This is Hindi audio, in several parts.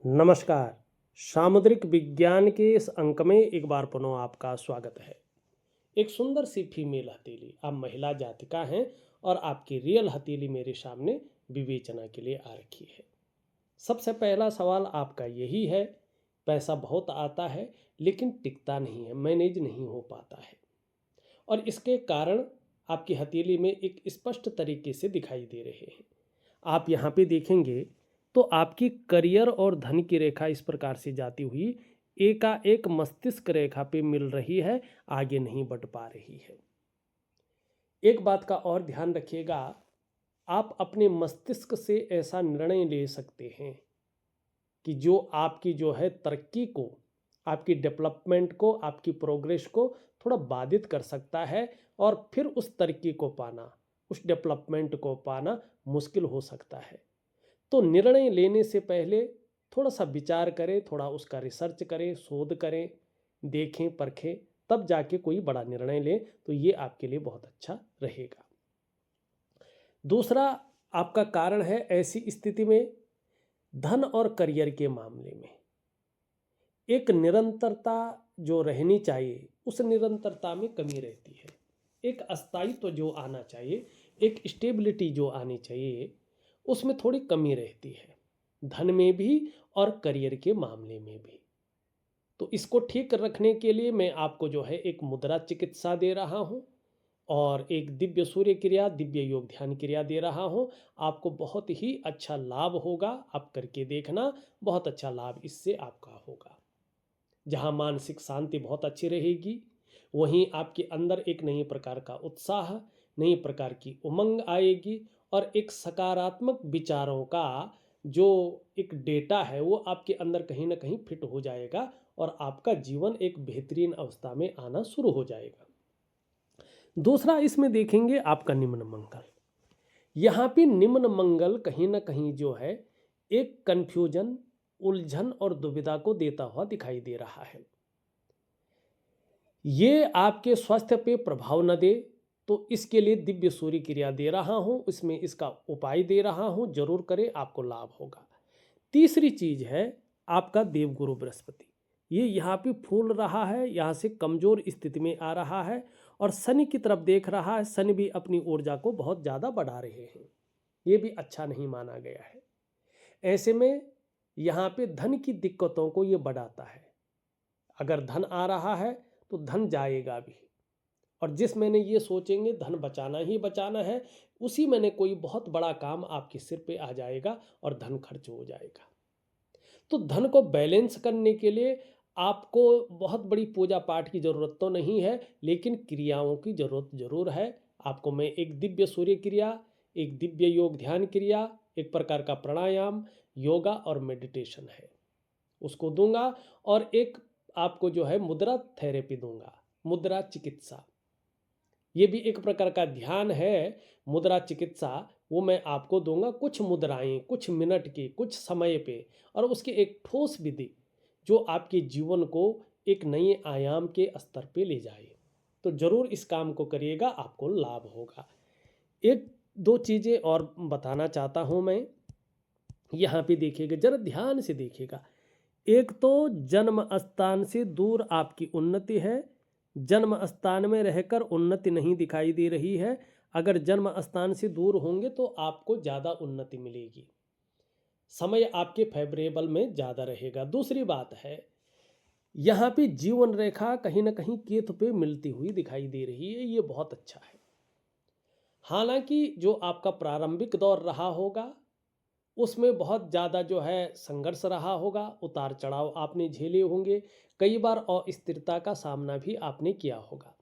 नमस्कार। सामुद्रिक विज्ञान के इस अंक में एक बार पुनः आपका स्वागत है। एक सुंदर सी फीमेल हथेली, आप महिला जातिका हैं और आपकी रियल हथेली मेरे सामने विवेचना के लिए आ रखी है। सबसे पहला सवाल आपका यही है, पैसा बहुत आता है लेकिन टिकता नहीं है, मैनेज नहीं हो पाता है। और इसके कारण आपकी हथेली में एक स्पष्ट तरीके से दिखाई दे रहे हैं। आप यहाँ पे देखेंगे तो आपकी करियर और धन की रेखा इस प्रकार से जाती हुई एकाएक मस्तिष्क रेखा पे मिल रही है, आगे नहीं बढ़ पा रही है। एक बात का और ध्यान रखिएगा, आप अपने मस्तिष्क से ऐसा निर्णय ले सकते हैं कि जो आपकी जो है तरक्की को, आपकी डेवलपमेंट को, आपकी प्रोग्रेस को थोड़ा बाधित कर सकता है और फिर उस तरक्की को पाना, उस डेवलपमेंट को पाना मुश्किल हो सकता है। तो निर्णय लेने से पहले थोड़ा सा विचार करें, थोड़ा उसका रिसर्च करें, शोध करें, देखें, परखें, तब जाके कोई बड़ा निर्णय लें तो ये आपके लिए बहुत अच्छा रहेगा। दूसरा आपका कारण है, ऐसी स्थिति में धन और करियर के मामले में एक निरंतरता जो रहनी चाहिए, उस निरंतरता में कमी रहती है। एक अस्थायित्व जो आना चाहिए, एक स्टेबिलिटी जो आनी चाहिए, उसमें थोड़ी कमी रहती है, धन में भी और करियर के मामले में भी। तो इसको ठीक रखने के लिए मैं आपको जो है एक मुद्रा चिकित्सा दे रहा हूँ और एक दिव्य सूर्य क्रिया, दिव्य योग ध्यान क्रिया दे रहा हूँ। आपको बहुत ही अच्छा लाभ होगा, आप करके देखना, बहुत अच्छा लाभ इससे आपका होगा। जहाँ मानसिक शांति बहुत अच्छी रहेगी, वहीं आपके अंदर एक नई प्रकार का उत्साह, नई प्रकार की उमंग आएगी और एक सकारात्मक विचारों का जो एक डेटा है वो आपके अंदर कहीं ना कहीं फिट हो जाएगा और आपका जीवन एक बेहतरीन अवस्था में आना शुरू हो जाएगा। दूसरा इसमें देखेंगे आपका निम्न मंगल। यहाँ पे निम्न मंगल कहीं ना कहीं जो है एक कंफ्यूजन, उलझन और दुविधा को देता हुआ दिखाई दे रहा है। ये आपके स्वास्थ्य पे प्रभाव न दे तो इसके लिए दिव्य सूर्य क्रिया दे रहा हूँ, इसमें इसका उपाय दे रहा हूँ, जरूर करें, आपको लाभ होगा। तीसरी चीज है आपका देवगुरु बृहस्पति। ये यहाँ पे फूल रहा है, यहाँ से कमजोर स्थिति में आ रहा है और शनि की तरफ देख रहा है। शनि भी अपनी ऊर्जा को बहुत ज़्यादा बढ़ा रहे हैं, ये भी अच्छा नहीं माना गया है। ऐसे में यहाँ पे धन की दिक्कतों को ये बढ़ाता है। अगर धन आ रहा है तो धन जाएगा भी, और जिस महीने ये सोचेंगे धन बचाना ही बचाना है, उसी महीने कोई बहुत बड़ा काम आपके सिर पे आ जाएगा और धन खर्च हो जाएगा। तो धन को बैलेंस करने के लिए आपको बहुत बड़ी पूजा पाठ की ज़रूरत तो नहीं है, लेकिन क्रियाओं की ज़रूरत ज़रूर है। आपको मैं एक दिव्य सूर्य क्रिया, एक दिव्य योग ध्यान क्रिया, एक प्रकार का प्राणायाम, योगा और मेडिटेशन है, उसको दूंगा। और एक आपको जो है मुद्रा थेरेपी दूंगा, मुद्रा चिकित्सा, ये भी एक प्रकार का ध्यान है। मुद्रा चिकित्सा वो मैं आपको दूंगा, कुछ मुद्राएं, कुछ मिनट की, कुछ समय पे, और उसकी एक ठोस विधि जो आपके जीवन को एक नए आयाम के स्तर पे ले जाए। तो जरूर इस काम को करिएगा, आपको लाभ होगा। एक दो चीज़ें और बताना चाहता हूँ मैं, यहाँ पे देखिएगा, जरा ध्यान से देखिएगा। एक तो जन्म स्थान से दूर आपकी उन्नति है, जन्म स्थान में रहकर उन्नति नहीं दिखाई दे रही है। अगर जन्म स्थान से दूर होंगे तो आपको ज़्यादा उन्नति मिलेगी, समय आपके फेवरेबल में ज़्यादा रहेगा। दूसरी बात है, यहाँ पे जीवन रेखा कहीं ना कहीं केतु पे मिलती हुई दिखाई दे रही है, ये बहुत अच्छा है। हालांकि जो आपका प्रारंभिक दौर रहा होगा उसमें बहुत ज़्यादा जो है संघर्ष रहा होगा, उतार चढ़ाव आपने झेले होंगे, कई बार अस्थिरता का सामना भी आपने किया होगा।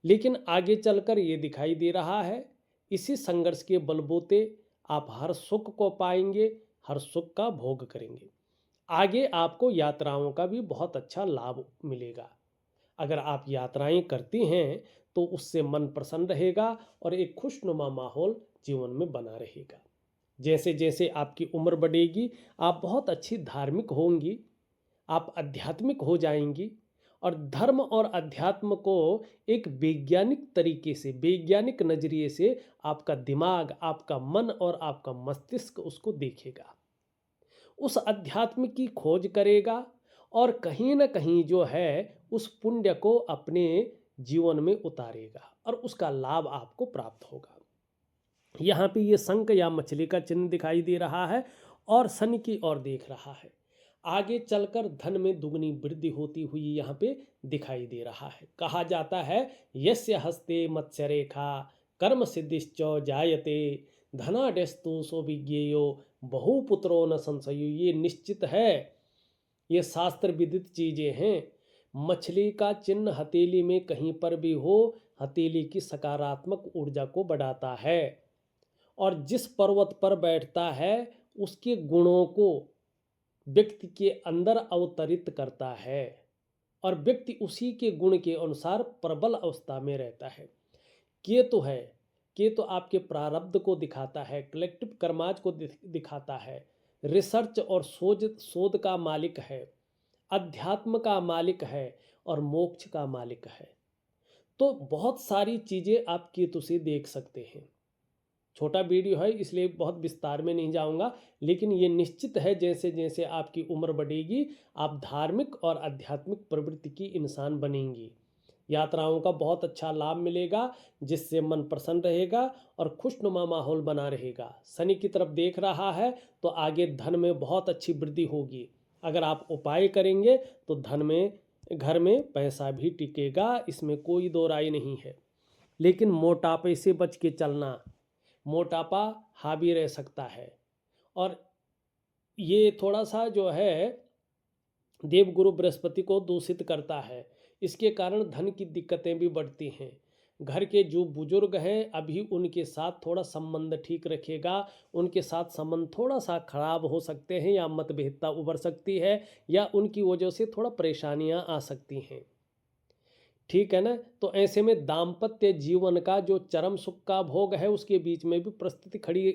लेकिन आगे चलकर ये दिखाई दे रहा है, इसी संघर्ष के बलबूते आप हर सुख को पाएंगे, हर सुख का भोग करेंगे। आगे आपको यात्राओं का भी बहुत अच्छा लाभ मिलेगा। अगर आप यात्राएं करती हैं तो उससे मन प्रसन्न रहेगा और एक खुशनुमा माहौल जीवन में बना रहेगा। जैसे जैसे आपकी उम्र बढ़ेगी आप बहुत अच्छी धार्मिक होंगी, आप आध्यात्मिक हो जाएंगी, और धर्म और अध्यात्म को एक वैज्ञानिक तरीके से, वैज्ञानिक नज़रिए से आपका दिमाग, आपका मन और आपका मस्तिष्क उसको देखेगा। उस अध्यात्म की खोज करेगा और कहीं न कहीं जो है उस पुण्य को अपने जीवन में उतारेगा और उसका लाभ आपको प्राप्त होगा। यहाँ पे ये शंख या मछली का चिन्ह दिखाई दे रहा है और शनि की ओर देख रहा है। आगे चलकर धन में दुगनी वृद्धि होती हुई यहाँ पे दिखाई दे रहा है। कहा जाता है यस्य हस्ते मत्स्य रेखा कर्म सिद्धिश्च जायते धनाढ्यस्तु सौविज्ञेयो बहुपुत्रो न संशयो। ये निश्चित है, ये शास्त्र विदित चीजें हैं। मछली का चिन्ह हथेली में कहीं पर भी हो, हथेली की सकारात्मक ऊर्जा को बढ़ाता है और जिस पर्वत पर बैठता है उसके गुणों को व्यक्ति के अंदर अवतरित करता है और व्यक्ति उसी के गुण के अनुसार प्रबल अवस्था में रहता है। केतु है, केतु आपके प्रारब्ध को दिखाता है, कलेक्टिव कर्माज को दिखाता है, रिसर्च और शोध का मालिक है, अध्यात्म का मालिक है और मोक्ष का मालिक है। तो बहुत सारी चीज़ें आप केतु से देख सकते हैं। छोटा वीडियो है इसलिए बहुत विस्तार में नहीं जाऊंगा, लेकिन ये निश्चित है जैसे जैसे आपकी उम्र बढ़ेगी आप धार्मिक और आध्यात्मिक प्रवृत्ति की इंसान बनेंगी। यात्राओं का बहुत अच्छा लाभ मिलेगा जिससे मन प्रसन्न रहेगा और खुशनुमा माहौल बना रहेगा। शनि की तरफ देख रहा है तो आगे धन में बहुत अच्छी वृद्धि होगी। अगर आप उपाय करेंगे तो धन में, घर में पैसा भी टिकेगा, इसमें कोई दो राय नहीं है। लेकिन मोटापे से बच के चलना, मोटापा हावी रह सकता है और ये थोड़ा सा जो है देवगुरु बृहस्पति को दूषित करता है। इसके कारण धन की दिक्कतें भी बढ़ती हैं। घर के जो बुजुर्ग हैं अभी उनके साथ थोड़ा संबंध ठीक रखिएगा। उनके साथ संबंध थोड़ा सा खराब हो सकते हैं या मतभेदता उभर सकती है या उनकी वजह से थोड़ा परेशानियां आ सकती हैं। ठीक है ना। तो ऐसे में दाम्पत्य जीवन का जो चरम सुख का भोग है उसके बीच में भी परिस्थिति खड़ी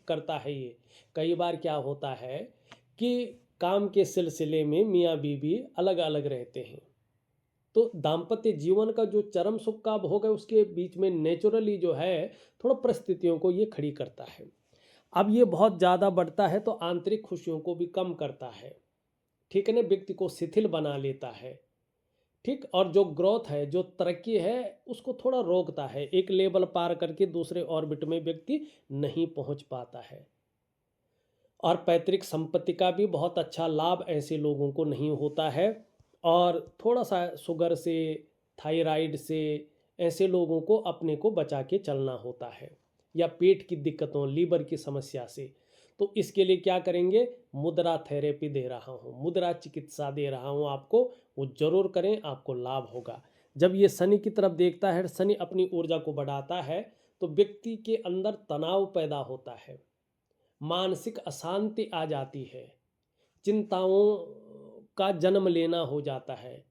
करता है। ये कई बार क्या होता है कि काम के सिलसिले में मियाँ बीवी अलग अलग रहते हैं, तो दाम्पत्य जीवन का जो चरम सुख का भोग है उसके बीच में नेचुरली जो है थोड़ा परिस्थितियों को ये खड़ी करता है। अब ये बहुत ज़्यादा बढ़ता है तो आंतरिक खुशियों को भी कम करता है। ठीक है ना, व्यक्ति को शिथिल बना लेता है। ठीक, और जो ग्रोथ है, जो तरक्की है उसको थोड़ा रोकता है। एक लेवल पार करके दूसरे ऑर्बिट में व्यक्ति नहीं पहुंच पाता है। और पैतृक संपत्ति का भी बहुत अच्छा लाभ ऐसे लोगों को नहीं होता है। और थोड़ा सा शुगर से, थायराइड से ऐसे लोगों को अपने को बचा के चलना होता है, या पेट की दिक्कतों, लीवर की समस्या से। तो इसके लिए क्या करेंगे, मुद्रा थेरेपी दे रहा हूँ, मुद्रा चिकित्सा दे रहा हूँ आपको, वो जरूर करें, आपको लाभ होगा। जब ये शनि की तरफ देखता है, शनि अपनी ऊर्जा को बढ़ाता है तो व्यक्ति के अंदर तनाव पैदा होता है, मानसिक अशांति आ जाती है, चिंताओं का जन्म लेना हो जाता है।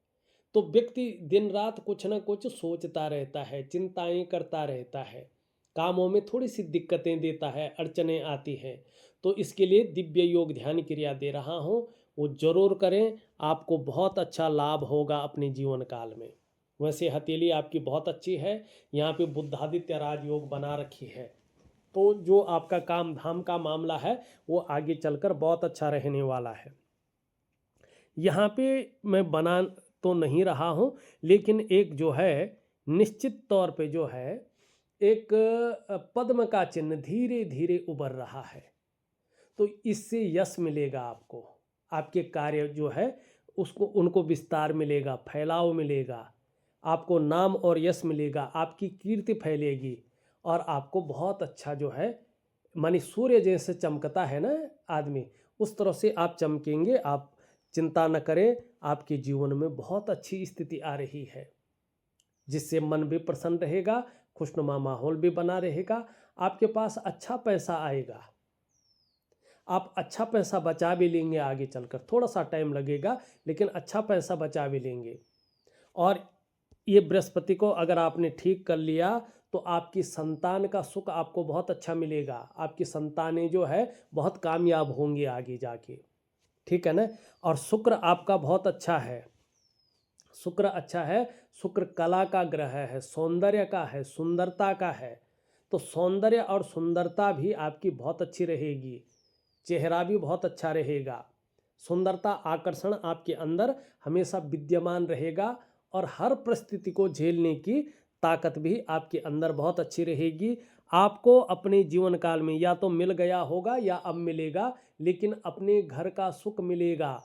तो व्यक्ति दिन रात कुछ ना कुछ सोचता रहता है, चिंताएं करता रहता है, कामों में थोड़ी सी दिक्कतें देता है, अड़चनें आती हैं। तो इसके लिए दिव्य योग ध्यान क्रिया दे रहा हूँ, वो जरूर करें, आपको बहुत अच्छा लाभ होगा अपने जीवन काल में। वैसे हथेली आपकी बहुत अच्छी है, यहाँ पे बुद्धादित्य राजयोग बना रखी है, तो जो आपका काम धाम का मामला है वो आगे चलकर बहुत अच्छा रहने वाला है। यहाँ पे मैं बना तो नहीं रहा हूँ, लेकिन एक जो है निश्चित तौर पे जो है एक पद्म का चिन्ह धीरे धीरे उभर रहा है। तो इससे यश मिलेगा आपको, आपके कार्य जो है उसको, उनको विस्तार मिलेगा, फैलाव मिलेगा, आपको नाम और यश मिलेगा, आपकी कीर्ति फैलेगी और आपको बहुत अच्छा जो है, मानी सूर्य जैसे चमकता है ना आदमी, उस तरह से आप चमकेंगे। आप चिंता न करें, आपके जीवन में बहुत अच्छी स्थिति आ रही है, जिससे मन भी प्रसन्न रहेगा, खुशनुमा माहौल भी बना रहेगा, आपके पास अच्छा पैसा आएगा, आप अच्छा पैसा बचा भी लेंगे आगे चलकर। थोड़ा सा टाइम लगेगा लेकिन अच्छा पैसा बचा भी लेंगे। और ये बृहस्पति को अगर आपने ठीक कर लिया तो आपकी संतान का सुख आपको बहुत अच्छा मिलेगा, आपकी संतानें जो है बहुत कामयाब होंगी आगे जाके। ठीक है ना। और शुक्र आपका बहुत अच्छा है, शुक्र अच्छा है, शुक्र कला का ग्रह है, सौंदर्य का है, सुंदरता का है। तो सौंदर्य और सुंदरता भी आपकी बहुत अच्छी रहेगी। चेहरा भी बहुत अच्छा रहेगा, सुंदरता आकर्षण आपके अंदर हमेशा विद्यमान रहेगा और हर परिस्थिति को झेलने की ताकत भी आपके अंदर बहुत अच्छी रहेगी। आपको अपने जीवन काल में या तो मिल गया होगा या अब मिलेगा, लेकिन अपने घर का सुख मिलेगा,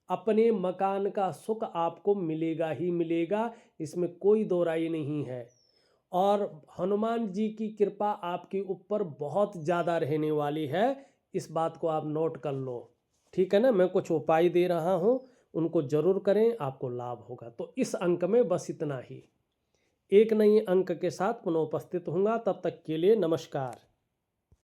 अपने मकान का सुख आपको मिलेगा ही मिलेगा, इसमें कोई दो राय नहीं है। और हनुमान जी की कृपा आपके ऊपर बहुत ज़्यादा रहने वाली है, इस बात को आप नोट कर लो। ठीक है ना, मैं कुछ उपाय दे रहा हूँ, उनको जरूर करें, आपको लाभ होगा। तो इस अंक में बस इतना ही। एक नए अंक के साथ पुनः उपस्थित होऊंगा, तब तक के लिए नमस्कार।